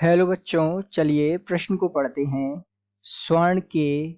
Hello बच्चों, चलिए प्रश्न को पढ़ते हैं। स्वर्ण के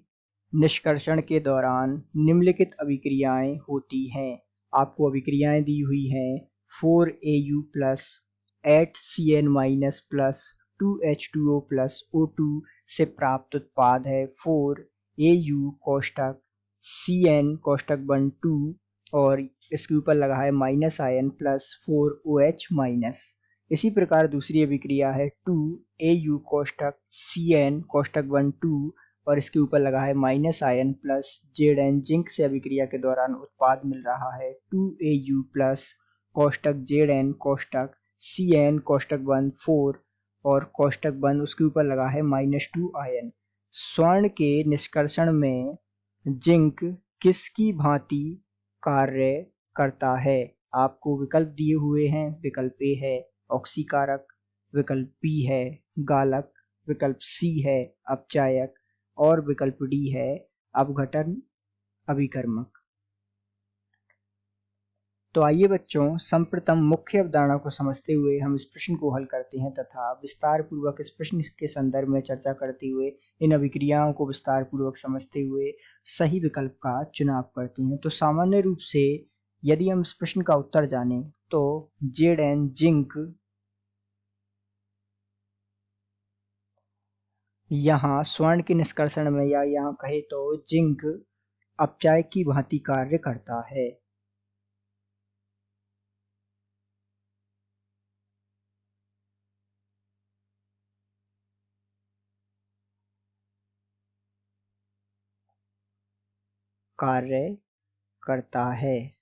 निष्कर्षण के दौरान निम्नलिखित अभिक्रियाएं होती हैं। आपको अभिक्रियाएं दी हुई हैं 4Au plus 8Cn minus plus 2H2O plus O2 से प्राप्त उत्पाद है 4Au कोष्टक Cn कोष्टक 1 2 और इसके ऊपर लगा है minus ion plus 4OH minus. इसी प्रकार दूसरी अभिक्रिया है 2Au कोष्टक Cn कोष्टक 1 2 और इसके ऊपर लगा है minus ion plus Zn। Zinc से अभिक्रिया के दौरान उत्पाद मिल रहा है 2Au प्लस कोष्टक Zn कोष्टक Cn कोष्टक 1 4 और कोष्टक 1 उसके ऊपर लगा है -2 आयन। स्वर्ण के निष्कर्षण में जिंक किसकी भांति कार्य करता है? आपको विकल्प दिए हुए हैं। विकल्प ए है ऑक्सीकारक, विकल्प बी है गालक, विकल्प सी है अपचायक और विकल्प डी है अपघटन अभिकर्मक। तो आइए बच्चों, सर्वप्रथम मुख्य अवधारणा को समझते हुए हम इस प्रश्न को हल करते हैं तथा विस्तार पूर्वक इस प्रश्न के संदर्भ में चर्चा करते हुए इन अभिक्रियाओं को विस्तार पूर्वक समझते हुए सही विकल्प का चुनाव करते हैं। तो सामान्य रूप से यदि हम इस प्रश्न का उत्तर जानें तो Zn जिंक यहाँ स्वर्ण के निष्कर्षण में या यहाँ कहे तो जिंक अपचायक की भांति कार्य करता है। कार्य करता है।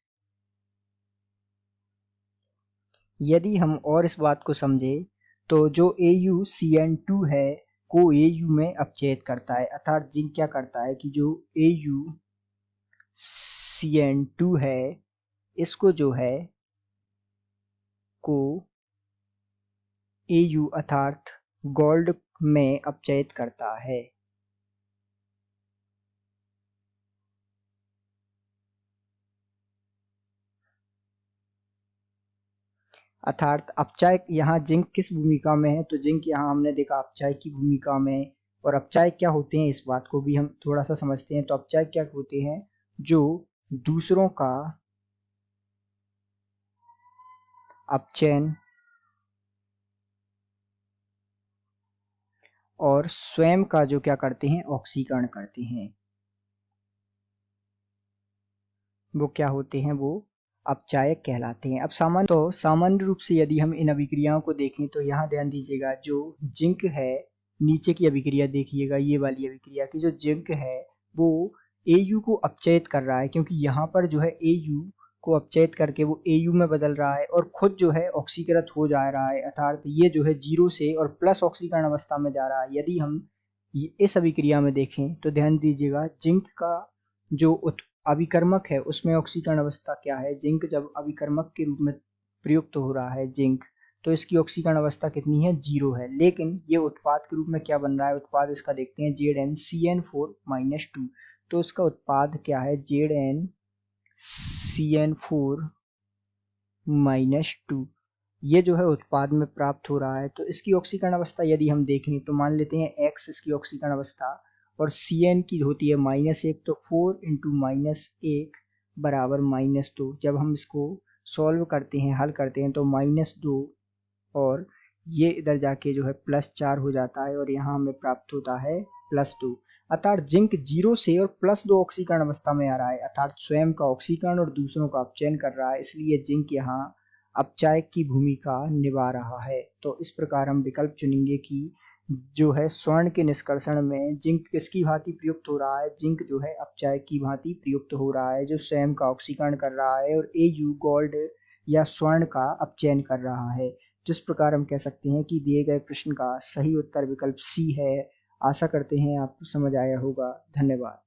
यदि हम और इस बात को समझे तो जो AuCN2 है को Au में अपचयित करता है, अर्थात जिंक क्या करता है कि जो AuCN2 है इसको जो है को Au अर्थात गोल्ड में अपचयित करता है। अर्थात अपचायक यहाँ जिंक किस भूमिका में है? तो जिंक यहाँ हमने देखा अपचायक की भूमिका में। और अपचायक क्या होते हैं इस बात को भी हम थोड़ा सा समझते हैं। तो अपचायक क्या होते हैं? जो दूसरों का अपचयन और स्वयं का जो क्या करते हैं ऑक्सीकरण करते हैं, वो क्या होते हैं? वो अपचायक कहलाते हैं। अब सामान्य रूप से यदि हम इन अभिक्रियाओं को देखें तो यहाँ ध्यान दीजिएगा, जो जिंक है नीचे की अभिक्रिया देखिएगा, ये वाली अभिक्रिया की जो जिंक है वो Au को अपचयित कर रहा है, क्योंकि यहाँ पर जो है Au को अपचयित करके वो Au में बदल रहा है और खुद जो है ऑक्सीकृत हो जा रहा है, अर्थात ये जो है 0 से और प्लस ऑक्सीकरण अवस्था में जा रहा है। यदि हम इस अभिक्रिया में देखें तो ध्यान दीजिएगा, जिंक का जो अभिकर्मक है उसमें ऑक्सीकरण अवस्था क्या है? जिंक जब अभिकर्मक के रूप में प्रयुक्त हो रहा है जिंक, तो इसकी ऑक्सीकरण अवस्था कितनी है? 0 है। लेकिन ये उत्पाद के रूप में क्या बन रहा है? उत्पाद इसका देखते हैं ZnCN4-2। तो इसका उत्पाद क्या है? ZnCN4-2 ये जो है उत्पाद में प्राप्त हो रहा है। तो इसकी ऑक्सीकरण अवस्था यदि हम देखें तो मान लेते हैं x इसकी ऑक्सीकरण अवस्था और Cn की होती है -1, तो 4 इंटू -1 बराबर -2। जब हम इसको सॉल्व करते हैं, हल करते हैं, तो -2 और ये इधर जाके जो है +4 हो जाता है और यहाँ हमें प्राप्त होता है +2। अर्थात जिंक 0 से और +2 ऑक्सीकरण अवस्था में आ रहा है, अर्थात स्वयं का ऑक्सीकरण और दूसरों का अपचयन कर रहा है, इसलिए जिंक यहाँ अपचायक की भूमिका निभा रहा है। तो इस प्रकार हम विकल्प चुनेंगे कि जो है स्वर्ण के निष्कर्षण में जिंक किसकी भांति प्रयुक्त हो रहा है? जिंक जो है अपचायक की भांति प्रयुक्त हो रहा है, जो स्वयं का ऑक्सीकरण कर रहा है और Au गोल्ड या स्वर्ण का अपचयन कर रहा है। जिस प्रकार हम कह सकते हैं कि दिए गए प्रश्न का सही उत्तर विकल्प सी है। आशा करते हैं आपको समझ आया होगा। धन्यवाद।